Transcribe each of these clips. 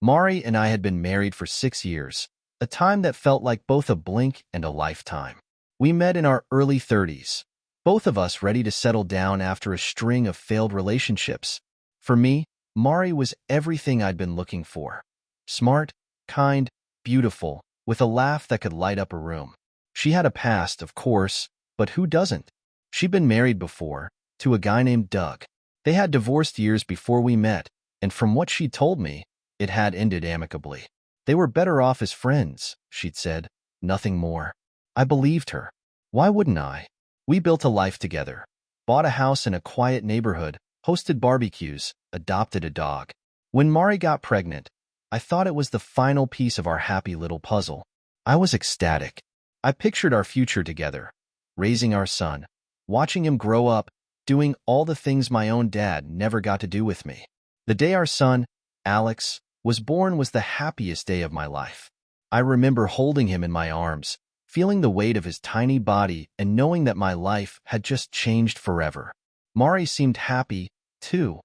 Mari and I had been married for 6 years, a time that felt like both a blink and a lifetime. We met in our early 30s, both of us ready to settle down after a string of failed relationships. For me, Mari was everything I'd been looking for. Smart, kind, beautiful, with a laugh that could light up a room. She had a past, of course, but who doesn't? She'd been married before, to a guy named Doug. They had divorced years before we met, and from what she'd told me, it had ended amicably. They were better off as friends, she'd said, nothing more. I believed her. Why wouldn't I? We built a life together, bought a house in a quiet neighborhood, hosted barbecues, adopted a dog. When Mari got pregnant, I thought it was the final piece of our happy little puzzle. I was ecstatic. I pictured our future together, raising our son, watching him grow up, doing all the things my own dad never got to do with me. The day our son, Alex, was born was the happiest day of my life. I remember holding him in my arms, feeling the weight of his tiny body and knowing that my life had just changed forever. Mari seemed happy, too,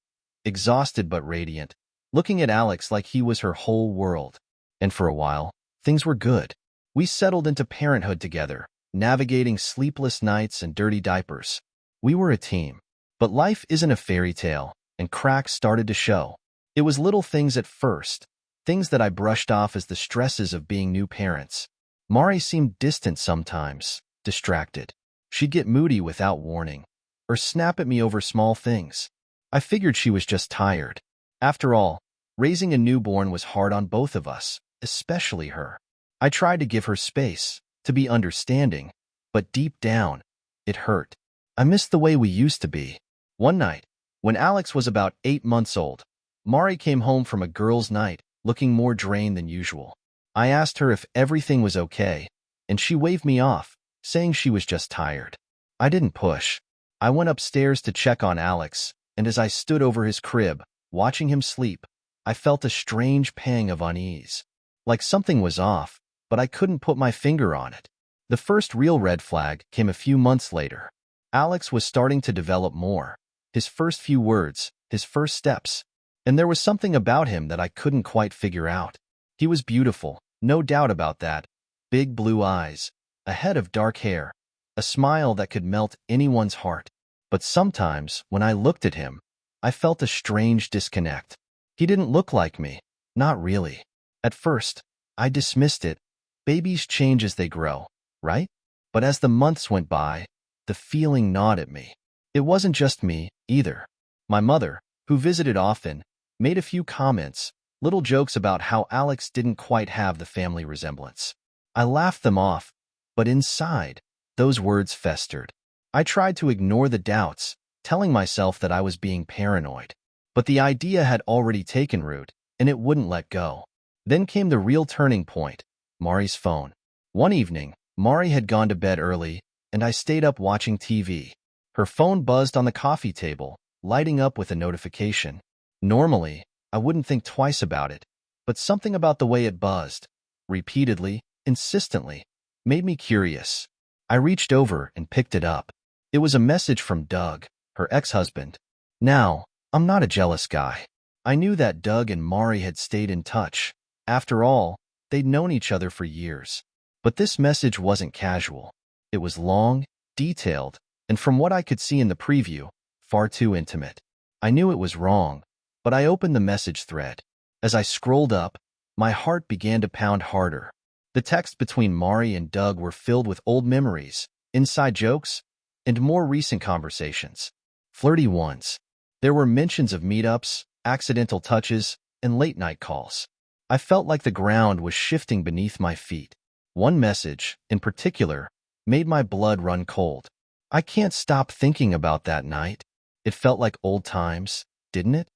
exhausted but radiant, looking at Alex like he was her whole world. And for a while, things were good. We settled into parenthood together, navigating sleepless nights and dirty diapers. We were a team. But life isn't a fairy tale, and cracks started to show. It was little things at first, things that I brushed off as the stresses of being new parents. Mari seemed distant sometimes, distracted. She'd get moody without warning, or snap at me over small things. I figured she was just tired. After all, raising a newborn was hard on both of us, especially her. I tried to give her space, to be understanding, but deep down, it hurt. I missed the way we used to be. One night, when Alex was about 8 months old, Mari came home from a girls' night, looking more drained than usual. I asked her if everything was okay, and she waved me off, saying she was just tired. I didn't push. I went upstairs to check on Alex, and as I stood over his crib, watching him sleep, I felt a strange pang of unease. Like something was off, but I couldn't put my finger on it. The first real red flag came a few months later. Alex was starting to develop more. His first few words, his first steps. And there was something about him that I couldn't quite figure out. He was beautiful, no doubt about that. Big blue eyes, a head of dark hair, a smile that could melt anyone's heart. But sometimes, when I looked at him, I felt a strange disconnect. He didn't look like me, not really. At first, I dismissed it. Babies change as they grow, right? But as the months went by, the feeling gnawed at me. It wasn't just me, either. My mother, who visited often, made a few comments, little jokes about how Alex didn't quite have the family resemblance. I laughed them off, but inside, those words festered. I tried to ignore the doubts, telling myself that I was being paranoid. But the idea had already taken root, and it wouldn't let go. Then came the real turning point, Mari's phone. One evening, Mari had gone to bed early, and I stayed up watching TV. Her phone buzzed on the coffee table, lighting up with a notification. Normally, I wouldn't think twice about it, but something about the way it buzzed, repeatedly, insistently, made me curious. I reached over and picked it up. It was a message from Doug, her ex-husband. Now, I'm not a jealous guy. I knew that Doug and Mari had stayed in touch. After all, they'd known each other for years. But this message wasn't casual. It was long, detailed, and from what I could see in the preview, far too intimate. I knew it was wrong, but I opened the message thread. As I scrolled up, my heart began to pound harder. The text between Mari and Doug were filled with old memories, inside jokes, and more recent conversations. Flirty ones. There were mentions of meetups, accidental touches, and late-night calls. I felt like the ground was shifting beneath my feet. One message, in particular, made my blood run cold. I can't stop thinking about that night. It felt like old times, didn't it?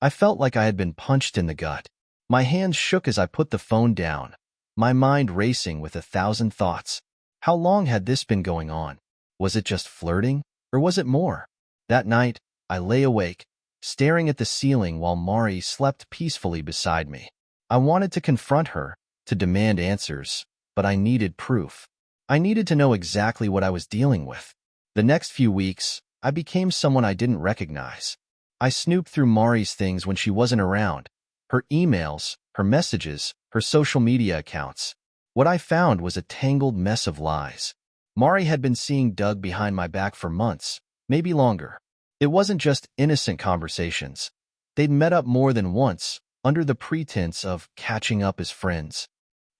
I felt like I had been punched in the gut. My hands shook as I put the phone down, my mind racing with 1,000 thoughts. How long had this been going on? Was it just flirting, or was it more? That night, I lay awake, staring at the ceiling while Mari slept peacefully beside me. I wanted to confront her, to demand answers, but I needed proof. I needed to know exactly what I was dealing with. The next few weeks, I became someone I didn't recognize. I snooped through Mari's things when she wasn't around, her emails, her messages, her social media accounts. What I found was a tangled mess of lies. Mari had been seeing Doug behind my back for months, maybe longer. It wasn't just innocent conversations. They'd met up more than once, under the pretense of catching up as friends.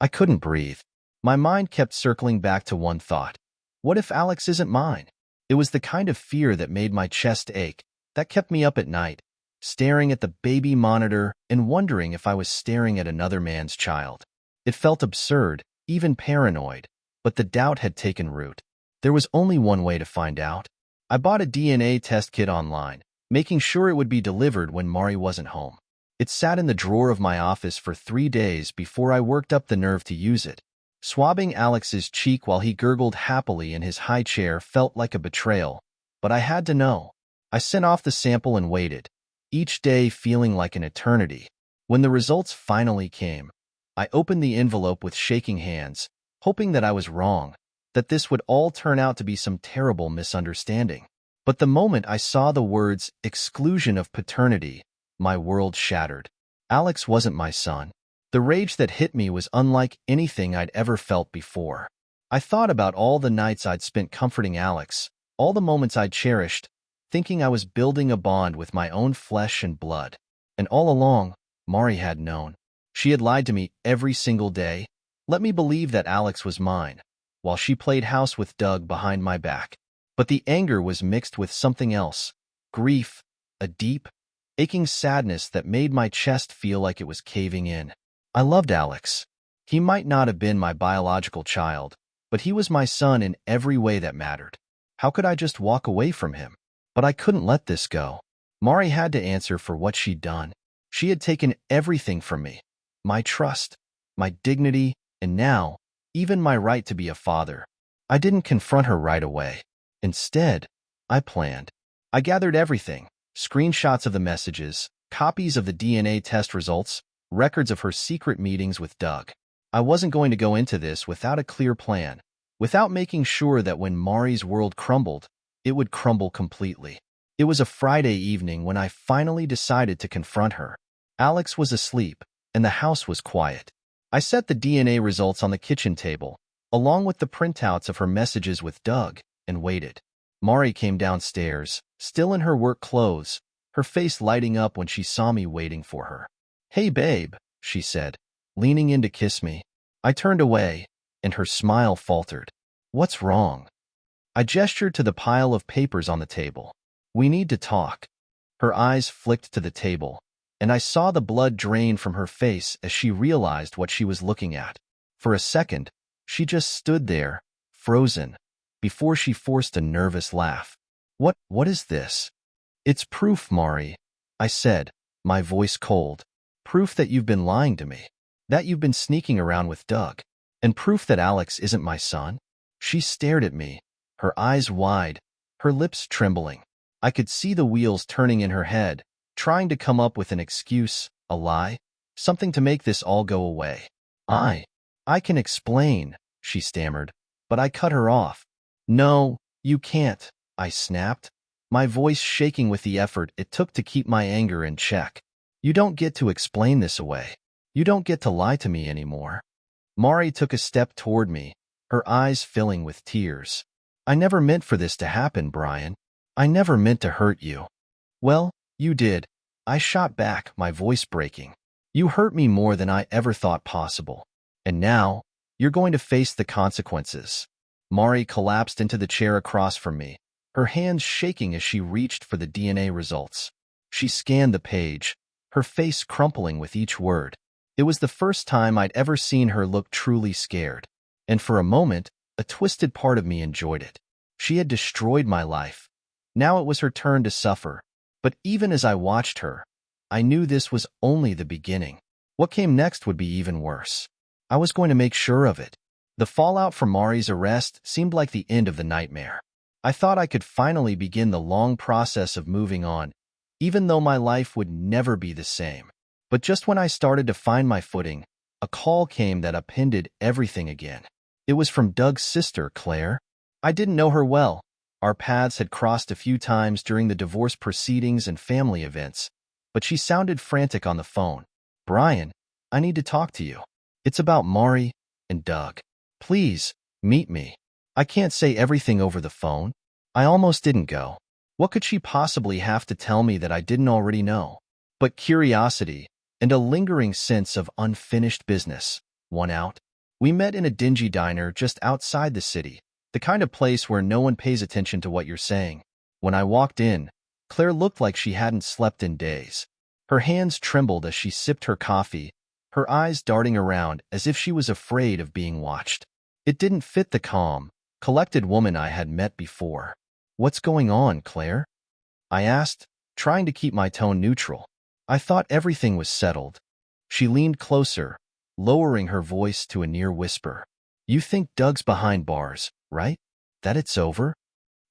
I couldn't breathe. My mind kept circling back to one thought. What if Alex isn't mine? It was the kind of fear that made my chest ache, that kept me up at night, staring at the baby monitor and wondering if I was staring at another man's child. It felt absurd, even paranoid, but the doubt had taken root. There was only one way to find out. I bought a DNA test kit online, making sure it would be delivered when Mari wasn't home. It sat in the drawer of my office for 3 days before I worked up the nerve to use it. Swabbing Alex's cheek while he gurgled happily in his high chair felt like a betrayal, but I had to know. I sent off the sample and waited, each day feeling like an eternity. When the results finally came, I opened the envelope with shaking hands, hoping that I was wrong, that this would all turn out to be some terrible misunderstanding. But the moment I saw the words exclusion of paternity, my world shattered. Alex wasn't my son. The rage that hit me was unlike anything I'd ever felt before. I thought about all the nights I'd spent comforting Alex, all the moments I'd cherished, thinking I was building a bond with my own flesh and blood. And all along, Mari had known. She had lied to me every single day, let me believe that Alex was mine, while she played house with Doug behind my back. But the anger was mixed with something else, grief, a deep, aching sadness that made my chest feel like it was caving in. I loved Alex. He might not have been my biological child, but he was my son in every way that mattered. How could I just walk away from him? But I couldn't let this go. Mari had to answer for what she'd done. She had taken everything from me, my trust, my dignity, and now, even my right to be a father. I didn't confront her right away. Instead, I planned. I gathered everything, screenshots of the messages, copies of the DNA test results, records of her secret meetings with Doug. I wasn't going to go into this without a clear plan, without making sure that when Mari's world crumbled, it would crumble completely. It was a Friday evening when I finally decided to confront her. Alex was asleep, and the house was quiet. I set the DNA results on the kitchen table, along with the printouts of her messages with Doug, and waited. Mari came downstairs, still in her work clothes, her face lighting up when she saw me waiting for her. "Hey, babe," she said, leaning in to kiss me. I turned away, and her smile faltered. "What's wrong?" I gestured to the pile of papers on the table. "We need to talk." Her eyes flicked to the table, and I saw the blood drain from her face as she realized what she was looking at. For a second, she just stood there, frozen, before she forced a nervous laugh. What is this?" "It's proof, Mari," I said, my voice cold. "Proof that you've been lying to me, that you've been sneaking around with Doug, and proof that Alex isn't my son." She stared at me, her eyes wide, her lips trembling. I could see the wheels turning in her head, trying to come up with an excuse, a lie, something to make this all go away. I can explain," she stammered, but I cut her off. "No, you can't," I snapped, my voice shaking with the effort it took to keep my anger in check. "You don't get to explain this away. You don't get to lie to me anymore." Mari took a step toward me, her eyes filling with tears. "I never meant for this to happen, Brian. I never meant to hurt you." "Well, you did," I shot back, my voice breaking. "You hurt me more than I ever thought possible. And now, you're going to face the consequences." Mari collapsed into the chair across from me, her hands shaking as she reached for the DNA results. She scanned the page, her face crumpling with each word. It was the first time I'd ever seen her look truly scared, and for a moment, a twisted part of me enjoyed it. She had destroyed my life. Now it was her turn to suffer. But even as I watched her, I knew this was only the beginning. What came next would be even worse. I was going to make sure of it. The fallout from Mari's arrest seemed like the end of the nightmare. I thought I could finally begin the long process of moving on, even though my life would never be the same. But just when I started to find my footing, a call came that upended everything again. It was from Doug's sister, Claire. I didn't know her well. Our paths had crossed a few times during the divorce proceedings and family events, but she sounded frantic on the phone. "Brian, I need to talk to you. It's about Mari and Doug. Please, meet me. I can't say everything over the phone. I almost didn't go. What could she possibly have to tell me that I didn't already know? But curiosity and a lingering sense of unfinished business won out. We met in a dingy diner just outside the city, the kind of place where no one pays attention to what you're saying. When I walked in, Claire looked like she hadn't slept in days. Her hands trembled as she sipped her coffee, her eyes darting around as if she was afraid of being watched. It didn't fit the calm, collected woman I had met before. "What's going on, Claire?" I asked, trying to keep my tone neutral. I thought everything was settled. She leaned closer, lowering her voice to a near whisper. "You think Doug's behind bars, right? That it's over?"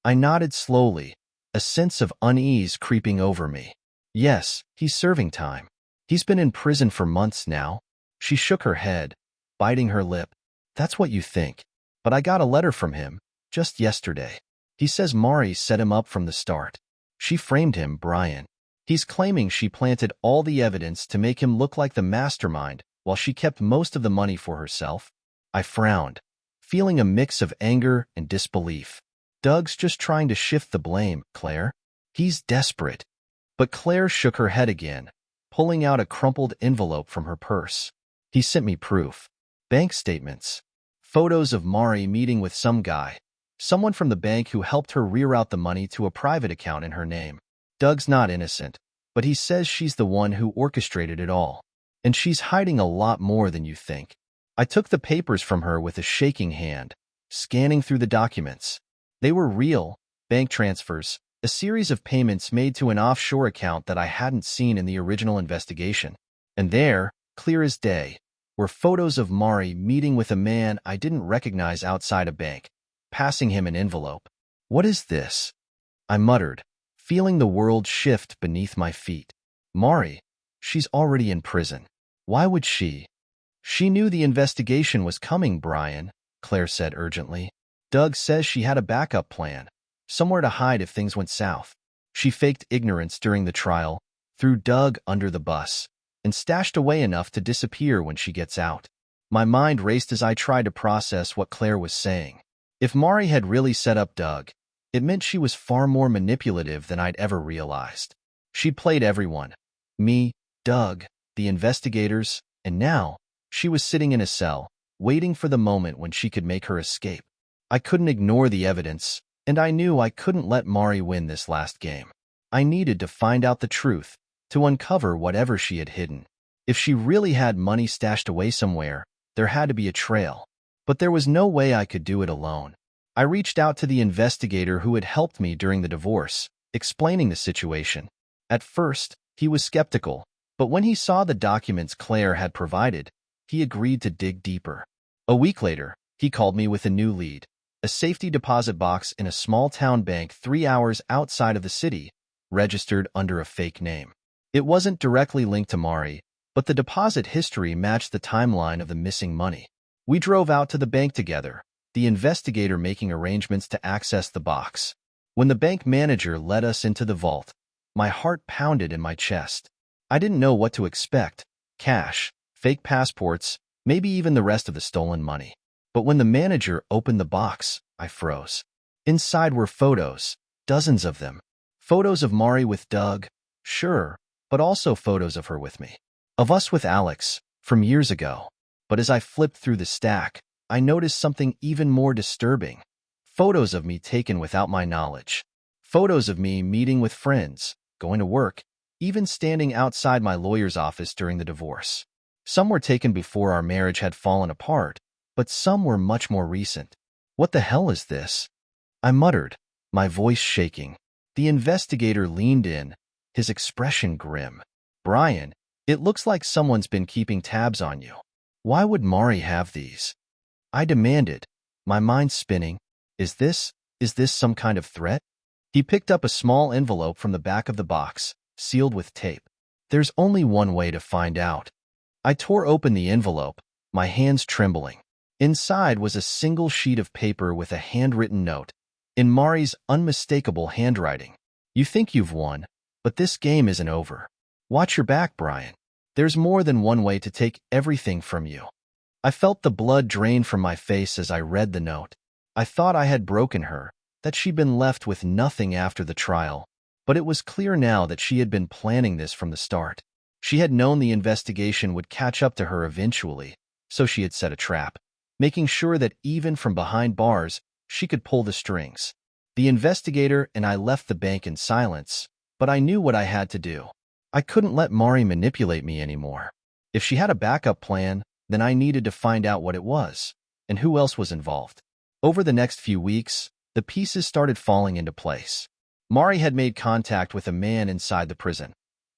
I nodded slowly, a sense of unease creeping over me. "Yes, he's serving time. He's been in prison for months now." She shook her head, biting her lip. "That's what you think. But I got a letter from him, just yesterday. He says Mari set him up from the start. She framed him, Brian. He's claiming she planted all the evidence to make him look like the mastermind while she kept most of the money for herself." I frowned, feeling a mix of anger and disbelief. "Doug's just trying to shift the blame, Claire. He's desperate." But Claire shook her head again, pulling out a crumpled envelope from her purse. "He sent me proof. Bank statements. Photos of Mari meeting with some guy. Someone from the bank who helped her reroute the money to a private account in her name. Doug's not innocent, but he says she's the one who orchestrated it all. And she's hiding a lot more than you think." I took the papers from her with a shaking hand, scanning through the documents. They were real, bank transfers, a series of payments made to an offshore account that I hadn't seen in the original investigation. And there, clear as day, were photos of Mari meeting with a man I didn't recognize outside a bank, passing him an envelope. "What is this?" I muttered, feeling the world shift beneath my feet. "Mari, she's already in prison. Why would she?" "She knew the investigation was coming, Brian," Claire said urgently. "Doug says she had a backup plan, somewhere to hide if things went south. She faked ignorance during the trial, threw Doug under the bus, and stashed away enough to disappear when she gets out." My mind raced as I tried to process what Claire was saying. If Mari had really set up Doug, it meant she was far more manipulative than I'd ever realized. She'd played everyone. Me, Doug, the investigators, and now she was sitting in a cell, waiting for the moment when she could make her escape. I couldn't ignore the evidence, and I knew I couldn't let Mari win this last game. I needed to find out the truth, to uncover whatever she had hidden. If she really had money stashed away somewhere, there had to be a trail. But there was no way I could do it alone. I reached out to the investigator who had helped me during the divorce, explaining the situation. At first, he was skeptical, but when he saw the documents Claire had provided, he agreed to dig deeper. A week later, he called me with a new lead, a safety deposit box in a small-town bank 3 hours outside of the city, registered under a fake name. It wasn't directly linked to Mari, but the deposit history matched the timeline of the missing money. We drove out to the bank together, the investigator making arrangements to access the box. When the bank manager led us into the vault, my heart pounded in my chest. I didn't know what to expect: cash, fake passports, maybe even the rest of the stolen money. But when the manager opened the box, I froze. Inside were photos, dozens of them. Photos of Mari with Doug, sure, but also photos of her with me. Of us with Alex, from years ago. But as I flipped through the stack, I noticed something even more disturbing. Photos of me taken without my knowledge. Photos of me meeting with friends, going to work, even standing outside my lawyer's office during the divorce. Some were taken before our marriage had fallen apart, but some were much more recent. "What the hell is this?" I muttered, my voice shaking. The investigator leaned in, his expression grim. "Brian, it looks like someone's been keeping tabs on you. Why would Mari have these?" I demanded, my mind spinning. Is this some kind of threat?" He picked up a small envelope from the back of the box, sealed with tape. "There's only one way to find out." I tore open the envelope, my hands trembling. Inside was a single sheet of paper with a handwritten note, in Mari's unmistakable handwriting. "You think you've won, but this game isn't over. Watch your back, Brian. There's more than one way to take everything from you. I felt the blood drain from my face as I read the note. I thought I had broken her, that she'd been left with nothing after the trial. But it was clear now that she had been planning this from the start. She had known the investigation would catch up to her eventually, so she had set a trap, making sure that even from behind bars, she could pull the strings. The investigator and I left the bank in silence, but I knew what I had to do. I couldn't let Mari manipulate me anymore. If she had a backup plan, then I needed to find out what it was, and who else was involved. Over the next few weeks, the pieces started falling into place. Mari had made contact with a man inside the prison,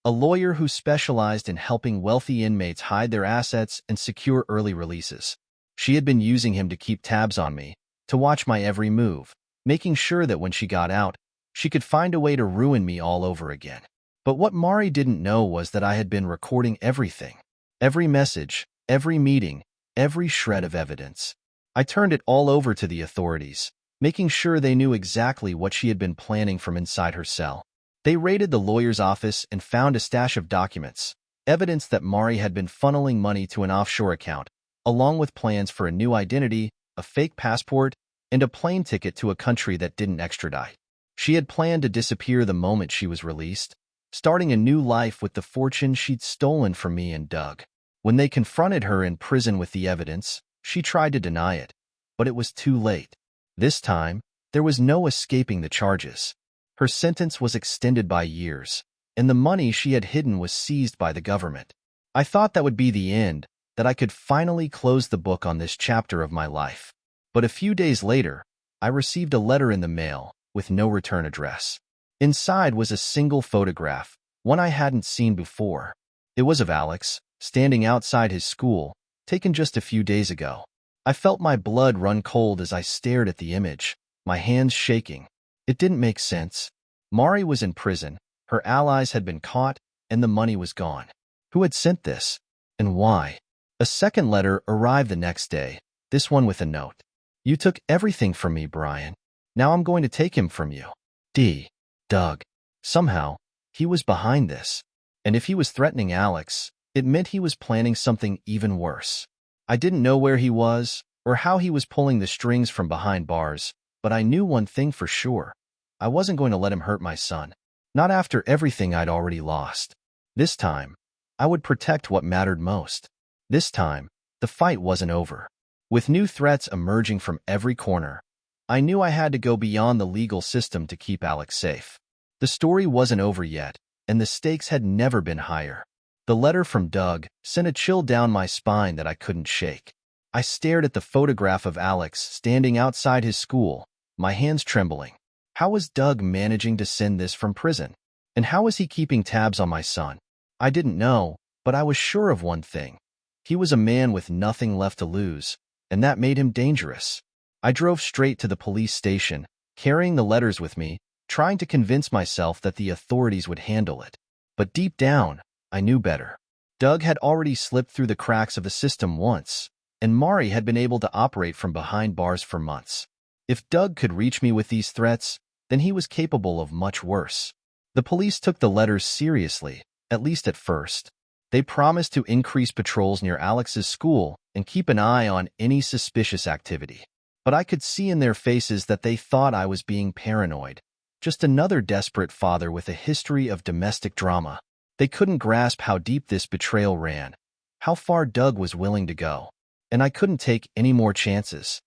a lawyer who specialized in helping wealthy inmates hide their assets and secure early releases. She had been using him to keep tabs on me, to watch my every move, making sure that when she got out, she could find a way to ruin me all over again. But what Mari didn't know was that I had been recording everything. Every message, every meeting, every shred of evidence. I turned it all over to the authorities, making sure they knew exactly what she had been planning from inside her cell. They raided the lawyer's office and found a stash of documents, evidence that Mari had been funneling money to an offshore account, along with plans for a new identity, a fake passport, and a plane ticket to a country that didn't extradite. She had planned to disappear the moment she was released, starting a new life with the fortune she'd stolen from me and Doug. When they confronted her in prison with the evidence, she tried to deny it, but it was too late. This time, there was no escaping the charges. Her sentence was extended by years, and the money she had hidden was seized by the government. I thought that would be the end, that I could finally close the book on this chapter of my life. But a few days later, I received a letter in the mail with no return address. Inside was a single photograph, one I hadn't seen before. It was of Alex, standing outside his school, taken just a few days ago. I felt my blood run cold as I stared at the image, my hands shaking. It didn't make sense. Mari was in prison, her allies had been caught, and the money was gone. Who had sent this? And why? A second letter arrived the next day, this one with a note. You took everything from me, Brian. Now I'm going to take him from you. Doug. Somehow, he was behind this. And if he was threatening Alex, it meant he was planning something even worse. I didn't know where he was, or how he was pulling the strings from behind bars, but I knew one thing for sure. I wasn't going to let him hurt my son. Not after everything I'd already lost. This time, I would protect what mattered most. This time, the fight wasn't over. With new threats emerging from every corner, I knew I had to go beyond the legal system to keep Alex safe. The story wasn't over yet, and the stakes had never been higher. The letter from Doug sent a chill down my spine that I couldn't shake. I stared at the photograph of Alex standing outside his school, my hands trembling. How was Doug managing to send this from prison? And how was he keeping tabs on my son? I didn't know, but I was sure of one thing. He was a man with nothing left to lose, and that made him dangerous. I drove straight to the police station, carrying the letters with me, trying to convince myself that the authorities would handle it. But deep down, I knew better. Doug had already slipped through the cracks of the system once, and Mari had been able to operate from behind bars for months. If Doug could reach me with these threats, then he was capable of much worse. The police took the letters seriously, at least at first. They promised to increase patrols near Alex's school and keep an eye on any suspicious activity. But I could see in their faces that they thought I was being paranoid. Just another desperate father with a history of domestic drama. They couldn't grasp how deep this betrayal ran, how far Doug was willing to go. And I couldn't take any more chances.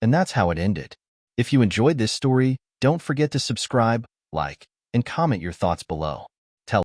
and that's how it ended. If you enjoyed this story, don't forget to subscribe, like, and comment your thoughts below.